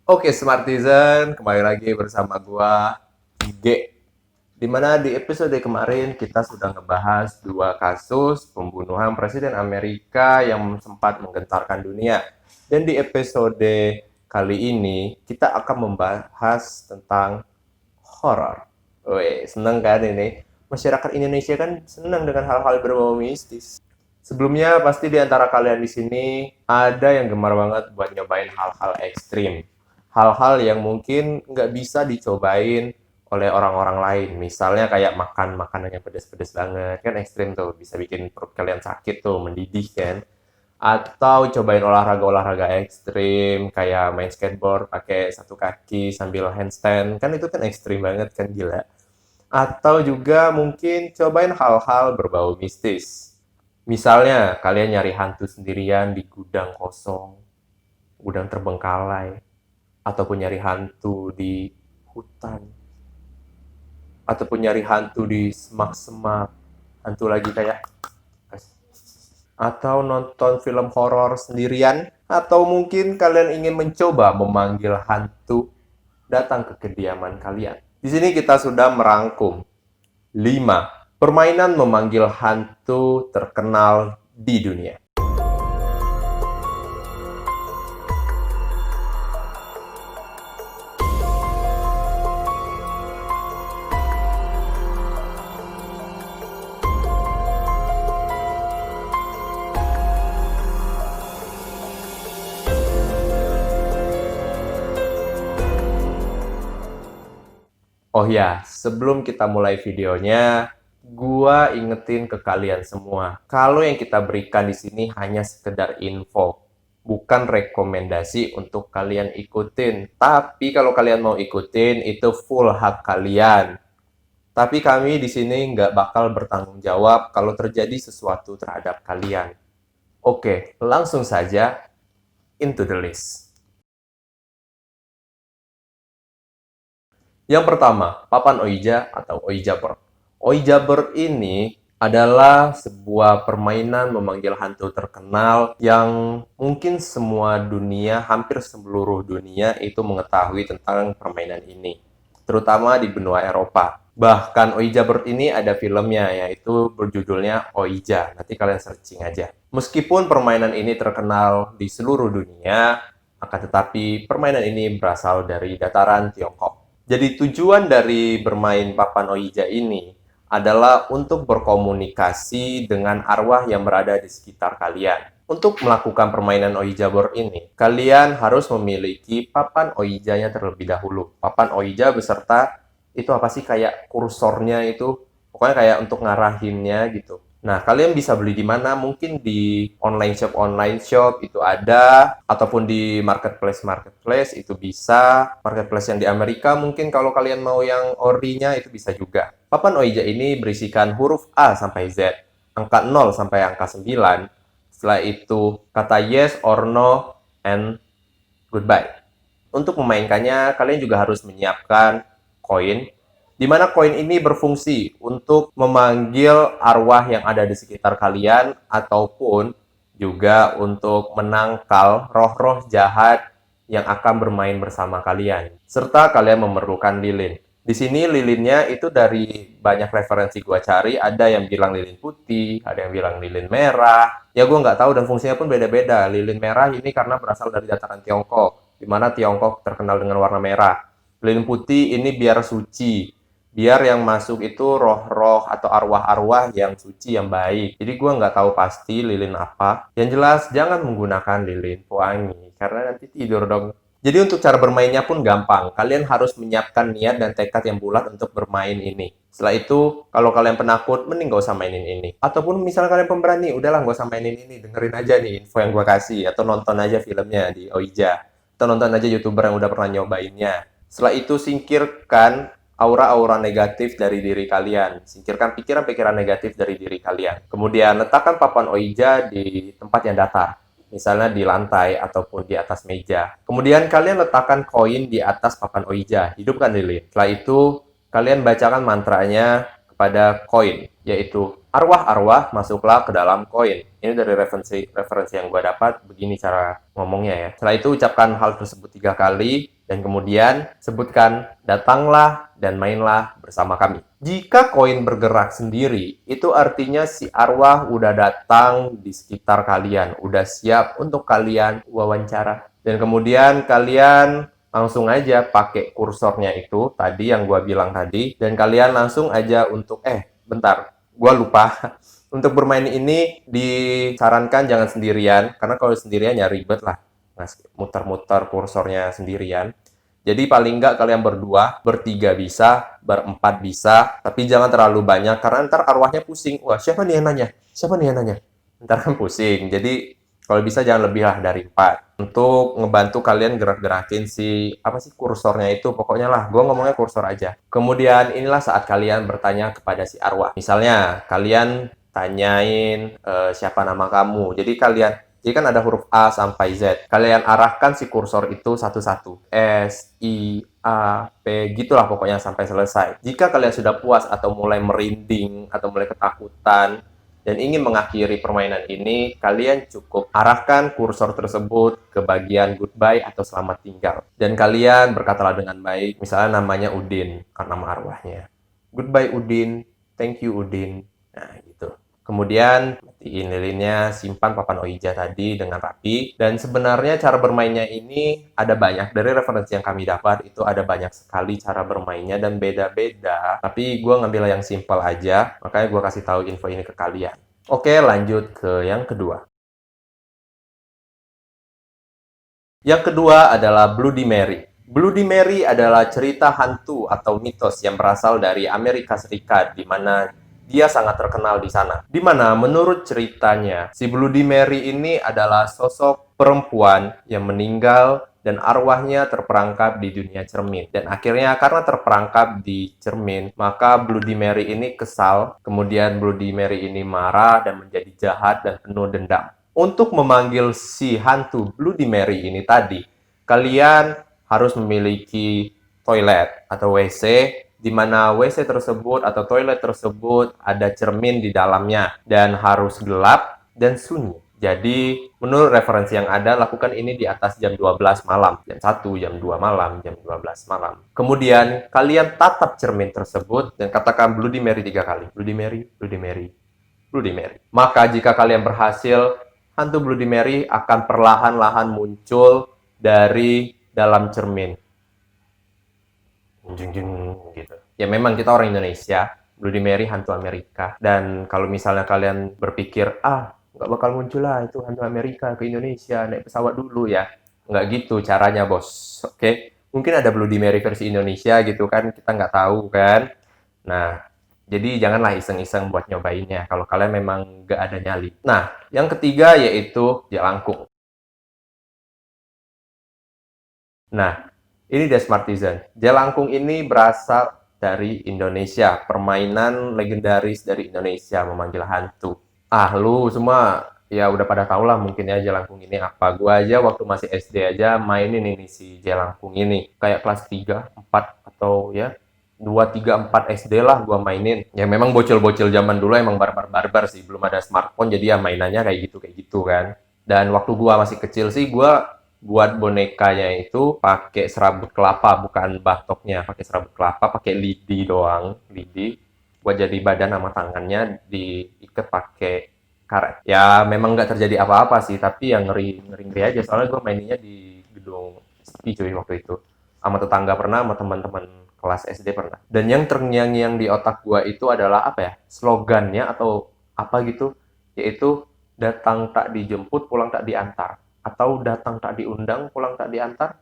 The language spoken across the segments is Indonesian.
Oke, Smartizen, kembali lagi bersama gua, G. Dimana di episode kemarin kita sudah ngebahas dua kasus pembunuhan Presiden Amerika yang sempat menggentarkan dunia. Dan di episode kali ini kita akan membahas tentang horor. Wih, seneng kan ini? Masyarakat Indonesia kan senang dengan hal-hal berbau mistis. Sebelumnya pasti di antara kalian di sini ada yang gemar banget buat nyobain hal-hal ekstrim. Hal-hal yang mungkin nggak bisa dicobain oleh orang-orang lain. Misalnya kayak makan makanan yang pedas-pedas banget. Kan ekstrim tuh, bisa bikin perut kalian sakit tuh, mendidih kan. Atau cobain olahraga-olahraga ekstrim, kayak main skateboard pakai satu kaki sambil handstand. Kan itu kan ekstrim banget kan, gila. Atau juga mungkin cobain hal-hal berbau mistis. Misalnya, kalian nyari hantu sendirian di gudang kosong, gudang terbengkalai, ataupun nyari hantu di hutan, ataupun nyari hantu di semak-semak, hantu lagi kayak, atau nonton film horor sendirian, atau mungkin kalian ingin mencoba memanggil hantu datang ke kediaman kalian. Di sini kita sudah merangkum 5 permainan memanggil hantu terkenal di dunia. Oh ya, sebelum kita mulai videonya, gua ingetin ke kalian semua, kalau yang kita berikan di sini hanya sekedar info, bukan rekomendasi untuk kalian ikutin. Tapi kalau kalian mau ikutin, itu full hak kalian. Tapi kami di sini nggak bakal bertanggung jawab kalau terjadi sesuatu terhadap kalian. Oke, langsung saja into the list. Yang pertama, papan Ouija atau Ouija board. Ouija board ini adalah sebuah permainan memanggil hantu terkenal yang mungkin semua dunia, hampir seluruh dunia itu mengetahui tentang permainan ini, terutama di benua Eropa. Bahkan Ouija board ini ada filmnya, yaitu berjudulnya Ouija. Nanti kalian searching aja. Meskipun permainan ini terkenal di seluruh dunia, akan tetapi permainan ini berasal dari dataran Tiongkok. Jadi tujuan dari bermain papan Ouija ini adalah untuk berkomunikasi dengan arwah yang berada di sekitar kalian. Untuk melakukan permainan Ouija board ini, kalian harus memiliki papan Ouija-nya terlebih dahulu. Papan Ouija beserta itu apa sih, kayak kursornya itu, pokoknya kayak untuk ngarahinnya gitu. Nah, kalian bisa beli di mana? Mungkin di online shop itu ada, ataupun di marketplace itu bisa. Marketplace yang di Amerika mungkin kalau kalian mau yang orinya itu bisa juga. Papan Ouija ini berisikan huruf A sampai Z, angka 0 sampai angka 9. Setelah itu kata yes or no and goodbye. Untuk memainkannya, kalian juga harus menyiapkan koin, di mana koin ini berfungsi untuk memanggil arwah yang ada di sekitar kalian, ataupun juga untuk menangkal roh-roh jahat yang akan bermain bersama kalian. Serta kalian memerlukan lilin. Di sini lilinnya itu dari banyak referensi gua cari, ada yang bilang lilin putih, ada yang bilang lilin merah. Ya gua nggak tahu, dan fungsinya pun beda-beda. Lilin merah ini karena berasal dari dataran Tiongkok, di mana Tiongkok terkenal dengan warna merah. Lilin putih ini biar suci, biar yang masuk itu roh-roh atau arwah-arwah yang suci, yang baik. Jadi gue nggak tahu pasti lilin apa. Yang jelas jangan menggunakan lilin pewangi, karena nanti tidur dong. Jadi untuk cara bermainnya pun gampang. Kalian harus menyiapkan niat dan tekad yang bulat untuk bermain ini. Setelah itu, kalau kalian penakut, mending gak usah mainin ini. Ataupun misalnya kalian pemberani, udahlah gak usah mainin ini. Dengerin aja nih info yang gue kasih. Atau nonton aja filmnya di Ouija. Atau nonton aja YouTuber yang udah pernah nyobainnya. Setelah itu, singkirkan aura-aura negatif dari diri kalian. Singkirkan pikiran-pikiran negatif dari diri kalian. Kemudian letakkan papan Ouija di tempat yang datar, misalnya di lantai ataupun di atas meja. Kemudian kalian letakkan koin di atas papan Ouija, hidupkan lilin. Setelah itu, kalian bacakan mantranya kepada koin, yaitu arwah-arwah masuklah ke dalam koin. Ini dari referensi yang gue dapat, begini cara ngomongnya ya. Setelah itu ucapkan hal tersebut 3 kali, Dan kemudian sebutkan, datanglah dan mainlah bersama kami. Jika koin bergerak sendiri, itu artinya si arwah udah datang di sekitar kalian, udah siap untuk kalian wawancara. Dan kemudian kalian langsung aja pakai kursornya itu, tadi yang gua bilang tadi, dan kalian langsung aja untuk, bentar, gua lupa. Untuk bermain ini disarankan jangan sendirian, karena kalau sendirian ya ribet lah. Muter-muter kursornya sendirian. Jadi paling nggak kalian berdua, bertiga bisa, berempat bisa, tapi jangan terlalu banyak karena ntar arwahnya pusing. Wah, siapa nih yang nanya? Siapa nih yang nanya? Ntar kan pusing. Jadi kalau bisa jangan lebih lah dari 4. Untuk ngebantu kalian gerak-gerakin si apa sih kursornya itu, pokoknya lah, gue ngomongnya kursor aja. Kemudian inilah saat kalian bertanya kepada si arwah. Misalnya kalian tanyain siapa nama kamu. Jadi kan ada huruf A sampai Z. Kalian arahkan si kursor itu satu-satu. S, I, A, P, gitulah pokoknya sampai selesai. Jika kalian sudah puas atau mulai merinding atau mulai ketakutan dan ingin mengakhiri permainan ini, kalian cukup arahkan kursor tersebut ke bagian goodbye atau selamat tinggal. Dan kalian berkatalah dengan baik, misalnya namanya Udin, karena nama arwahnya. Goodbye Udin, thank you Udin. Nah, gitu. Kemudian matiin lilinnya, simpan papan Oija tadi dengan rapi. Dan sebenarnya cara bermainnya ini ada banyak. Dari referensi yang kami dapat itu ada banyak sekali cara bermainnya dan beda-beda. Tapi gue ngambil yang simple aja, makanya gue kasih tahu info ini ke kalian. Oke, lanjut ke yang kedua. Yang kedua adalah Bloody Mary. Bloody Mary adalah cerita hantu atau mitos yang berasal dari Amerika Serikat, di mana dia sangat terkenal di sana. Di mana menurut ceritanya, si Bloody Mary ini adalah sosok perempuan yang meninggal dan arwahnya terperangkap di dunia cermin. Dan akhirnya karena terperangkap di cermin, maka Bloody Mary ini kesal. Kemudian Bloody Mary ini marah dan menjadi jahat dan penuh dendam. Untuk memanggil si hantu Bloody Mary ini tadi, kalian harus memiliki toilet atau WC, di mana WC tersebut atau toilet tersebut ada cermin di dalamnya dan harus gelap dan sunyi. Jadi, menurut referensi yang ada, lakukan ini di atas jam 12 malam. Jam 1, jam 2 malam, jam 12 malam. Kemudian, kalian tatap cermin tersebut dan katakan Bloody Mary 3 kali. Bloody Mary, Bloody Mary, Bloody Mary. Maka, jika kalian berhasil, hantu Bloody Mary akan perlahan-lahan muncul dari dalam cermin. Gitu. Ya memang kita orang Indonesia, Bloody Mary hantu Amerika. Dan kalau misalnya kalian berpikir, nggak bakal muncul lah itu hantu Amerika ke Indonesia, naik pesawat dulu ya. Nggak gitu caranya, bos. Oke? Mungkin ada Bloody Mary versi Indonesia gitu kan, kita nggak tahu kan. Nah, jadi janganlah iseng-iseng buat nyobainnya kalau kalian memang nggak ada nyali. Nah, yang ketiga yaitu jelangkung. Nah, ini The Smartisan. Jelangkung ini berasal dari Indonesia. Permainan legendaris dari Indonesia memanggil hantu. Lu semua ya udah pada tau lah mungkin ya jelangkung ini apa. Gua aja waktu masih SD aja mainin ini si jelangkung ini. Kayak kelas 3, 4 atau ya 2, 3, 4 SD lah gua mainin. Ya memang bocil-bocil zaman dulu emang barbar-barbar sih. Belum ada smartphone jadi ya mainannya kayak gitu kan. Dan waktu gua masih kecil sih gua buat bonekanya itu pakai serabut kelapa, bukan batoknya, pakai serabut kelapa, pakai lidi doang, lidi buat jadi badan sama tangannya diikat pakai karet. Ya memang nggak terjadi apa-apa sih, tapi yang ngeri aja soalnya gue mainnya di gedung sepi cuy waktu itu. Sama tetangga pernah, sama teman-teman kelas SD pernah. Dan yang terngiang-ngiang di otak gue itu adalah apa ya? Slogannya atau apa gitu, yaitu datang tak dijemput, pulang tak diantar. Atau datang tak diundang, pulang tak diantar,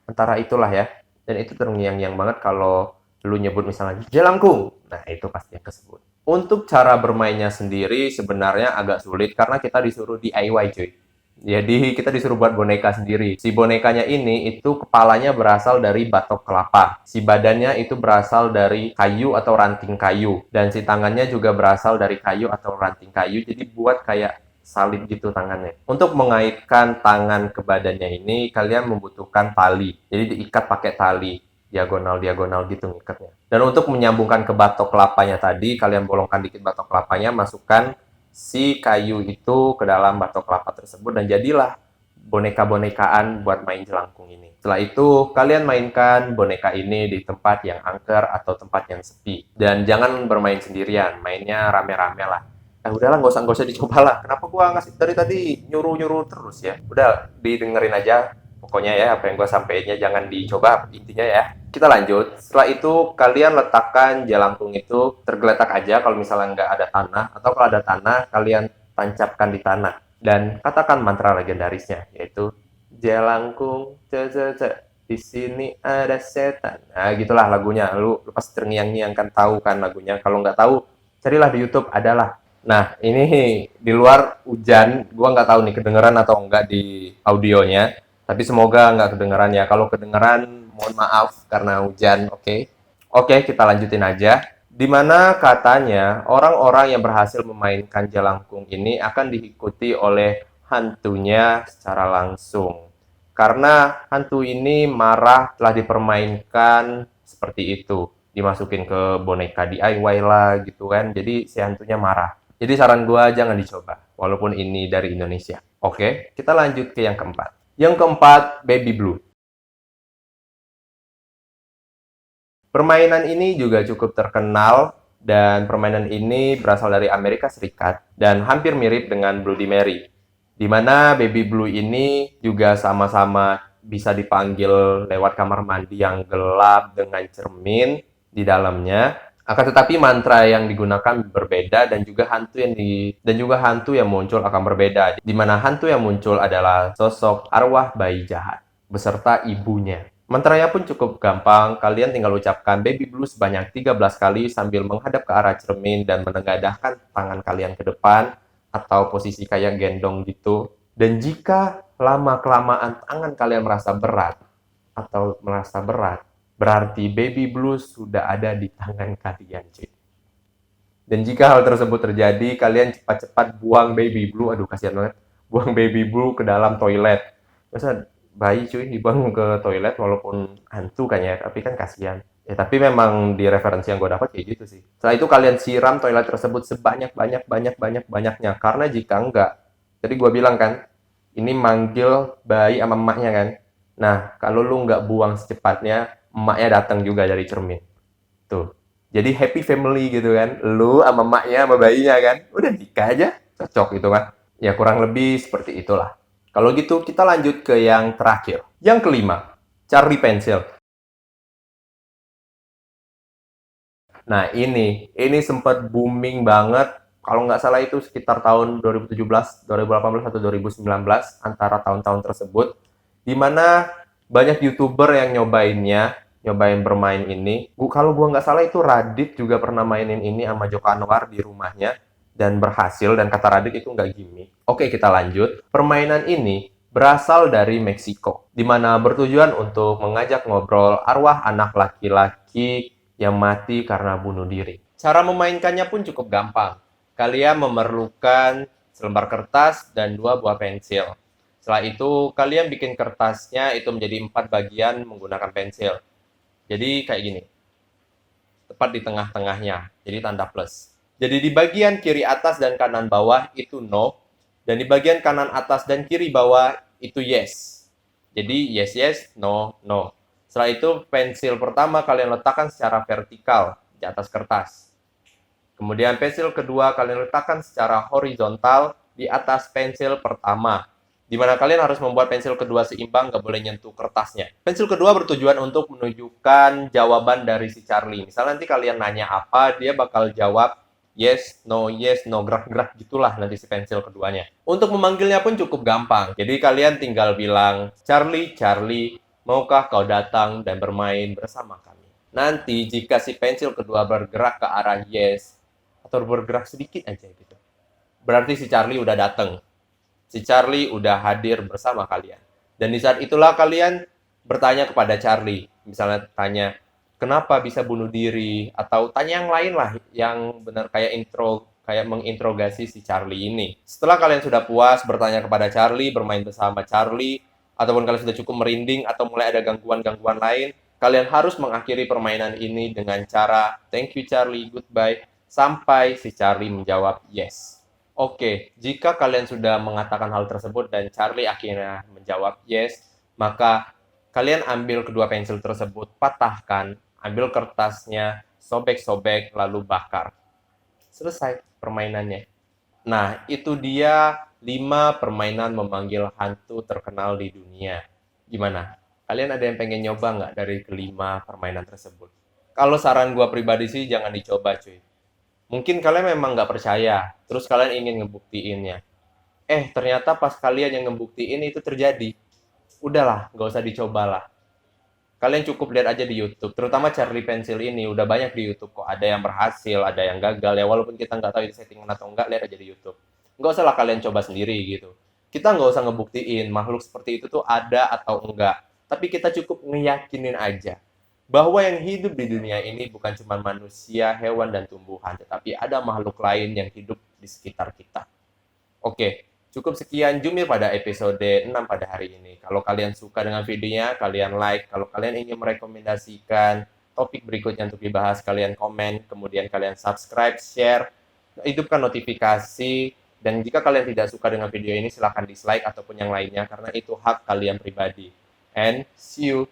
antara itulah ya. Dan itu terngiang-ngiang banget kalau lu nyebut misalnya jelangkung, nah itu pasti yang kesebut. Untuk cara bermainnya sendiri sebenarnya agak sulit karena kita disuruh DIY cuy. Jadi kita disuruh buat boneka sendiri. Si bonekanya ini itu kepalanya berasal dari batok kelapa. Si badannya itu berasal dari kayu atau ranting kayu. Dan si tangannya juga berasal dari kayu atau ranting kayu. Jadi buat kayak salib gitu tangannya. Untuk mengaitkan tangan ke badannya ini, kalian membutuhkan tali. Jadi diikat pakai tali. Diagonal-diagonal gitu ngikatnya. Dan untuk menyambungkan ke batok kelapanya tadi, kalian bolongkan dikit batok kelapanya, masukkan si kayu itu ke dalam batok kelapa tersebut dan jadilah boneka-bonekaan buat main jelangkung ini. Setelah itu, kalian mainkan boneka ini di tempat yang angker atau tempat yang sepi. Dan jangan bermain sendirian, mainnya rame-rame lah. Udahlah, nggak usah dicoba lah. Kenapa gua ngasih dari tadi nyuruh-nyuruh terus ya? Udah, didengerin aja. Pokoknya ya, apa yang gua sampaikannya jangan dicoba, intinya ya. Kita lanjut. Setelah itu, kalian letakkan jelangkung itu tergeletak aja kalau misalnya nggak ada tanah. Atau kalau ada tanah, kalian tancapkan di tanah dan katakan mantra legendarisnya, yaitu jelangkung di sini ada setan. Nah, gitulah lagunya. Lu pasti terngiang-ngiang kan, tahu kan lagunya. Kalau nggak tahu, carilah di YouTube, adalah. Nah, ini di luar hujan, gua nggak tahu nih kedengeran atau enggak di audionya, tapi semoga nggak kedengeran ya. Kalau kedengeran, mohon maaf karena hujan, oke? Oke, kita lanjutin aja. Di mana katanya orang-orang yang berhasil memainkan jelangkung ini akan diikuti oleh hantunya secara langsung. Karena hantu ini marah telah dipermainkan seperti itu. Dimasukin ke boneka DIY lah gitu kan. Jadi si hantunya marah. Jadi saran gua jangan dicoba. Walaupun ini dari Indonesia. Oke, kita lanjut ke yang keempat. Yang keempat, Baby Blue. Permainan ini juga cukup terkenal dan permainan ini berasal dari Amerika Serikat dan hampir mirip dengan Bloody Mary. Di mana Baby Blue ini juga sama-sama bisa dipanggil lewat kamar mandi yang gelap dengan cermin di dalamnya. Akan tetapi mantra yang digunakan berbeda dan juga hantu yang muncul akan berbeda. Di mana hantu yang muncul adalah sosok arwah bayi jahat beserta ibunya. Mantranya pun cukup gampang, kalian tinggal ucapkan Baby Blue sebanyak 13 kali sambil menghadap ke arah cermin dan menengadahkan tangan kalian ke depan atau posisi kayak gendong gitu. Dan jika lama-kelamaan tangan kalian merasa berat, berarti Baby Blue sudah ada di tangan kalian, cuy. Dan jika hal tersebut terjadi, kalian cepat-cepat buang Baby Blue, aduh kasihan banget, buang Baby Blue ke dalam toilet. Masa bayi cuy dibuang ke toilet walaupun hantu kan ya, tapi kan kasihan. Ya tapi memang di referensi yang gue dapat kayak gitu sih. Setelah itu kalian siram toilet tersebut sebanyak-banyaknya. Karena jika enggak, jadi gue bilang kan, ini manggil bayi sama emaknya kan. Nah, kalau lu nggak buang secepatnya, emaknya datang juga dari cermin. Tuh. Jadi happy family gitu kan. Lu sama emaknya sama bayinya kan. Udah nikah aja. Cocok gitu kan. Ya kurang lebih seperti itulah. Kalau gitu kita lanjut ke yang terakhir. Yang kelima, Charlie Pencil. Nah ini sempat booming banget. Kalau nggak salah itu sekitar tahun 2017, 2018, atau 2019, antara tahun-tahun tersebut. Di mana banyak YouTuber yang nyobain bermain ini. Kalau gua nggak salah itu Radit juga pernah mainin ini sama Joko Anwar di rumahnya. Dan berhasil, dan kata Radit itu nggak gimmick. Oke, kita lanjut. Permainan ini berasal dari Meksiko, di mana bertujuan untuk mengajak ngobrol arwah anak laki-laki yang mati karena bunuh diri. Cara memainkannya pun cukup gampang. Kalian memerlukan selembar kertas dan 2 buah pensil. Setelah itu, kalian bikin kertasnya itu menjadi 4 bagian menggunakan pensil. Jadi kayak gini, tepat di tengah-tengahnya, jadi tanda plus. Jadi di bagian kiri atas dan kanan bawah itu no, dan di bagian kanan atas dan kiri bawah itu yes. Jadi yes, yes, no, no. Setelah itu pensil pertama kalian letakkan secara vertikal di atas kertas. Kemudian pensil kedua kalian letakkan secara horizontal di atas pensil pertama. Di mana kalian harus membuat pensil kedua seimbang, nggak boleh nyentuh kertasnya. Pensil kedua bertujuan untuk menunjukkan jawaban dari si Charlie. Misalnya nanti kalian nanya apa, dia bakal jawab yes, no, gerak-gerak gitulah nanti si pensil keduanya. Untuk memanggilnya pun cukup gampang. Jadi kalian tinggal bilang, Charlie, Charlie, maukah kau datang dan bermain bersama kami? Nanti jika si pensil kedua bergerak ke arah yes, atau bergerak sedikit aja gitu, berarti si Charlie udah datang. Si Charlie udah hadir bersama kalian. Dan di saat itulah kalian bertanya kepada Charlie. Misalnya tanya, kenapa bisa bunuh diri? Atau tanya yang lain lah, yang benar kayak menginterogasi si Charlie ini. Setelah kalian sudah puas bertanya kepada Charlie, bermain bersama Charlie, ataupun kalian sudah cukup merinding atau mulai ada gangguan-gangguan lain, kalian harus mengakhiri permainan ini dengan cara thank you Charlie, goodbye, sampai si Charlie menjawab yes. Oke, jika kalian sudah mengatakan hal tersebut dan Charlie akhirnya menjawab yes, maka kalian ambil kedua pensil tersebut, patahkan, ambil kertasnya, sobek-sobek, lalu bakar. Selesai permainannya. Nah, itu dia 5 permainan memanggil hantu terkenal di dunia. Gimana? Kalian ada yang pengen nyoba nggak dari kelima permainan tersebut? Kalau saran gua pribadi sih jangan dicoba cuy. Mungkin kalian memang nggak percaya, terus kalian ingin ngebuktiinnya. Ternyata pas kalian yang ngebuktiin itu terjadi. Udahlah, nggak usah dicobalah. Kalian cukup lihat aja di YouTube, terutama Charlie Pencil ini udah banyak di YouTube kok. Ada yang berhasil, ada yang gagal ya. Walaupun kita nggak tahu itu settingan atau enggak, lihat aja di YouTube. Nggak usah lah kalian coba sendiri gitu. Kita nggak usah ngebuktiin makhluk seperti itu tuh ada atau enggak. Tapi kita cukup ngeyakinin aja bahwa yang hidup di dunia ini bukan cuma manusia, hewan, dan tumbuhan, tetapi ada makhluk lain yang hidup di sekitar kita. Oke, cukup sekian Jumir pada episode 6 pada hari ini. Kalau kalian suka dengan videonya, kalian like. Kalau kalian ingin merekomendasikan topik berikutnya untuk dibahas, kalian komen, kemudian kalian subscribe, share, hidupkan notifikasi, dan jika kalian tidak suka dengan video ini, silahkan dislike ataupun yang lainnya, karena itu hak kalian pribadi. And see you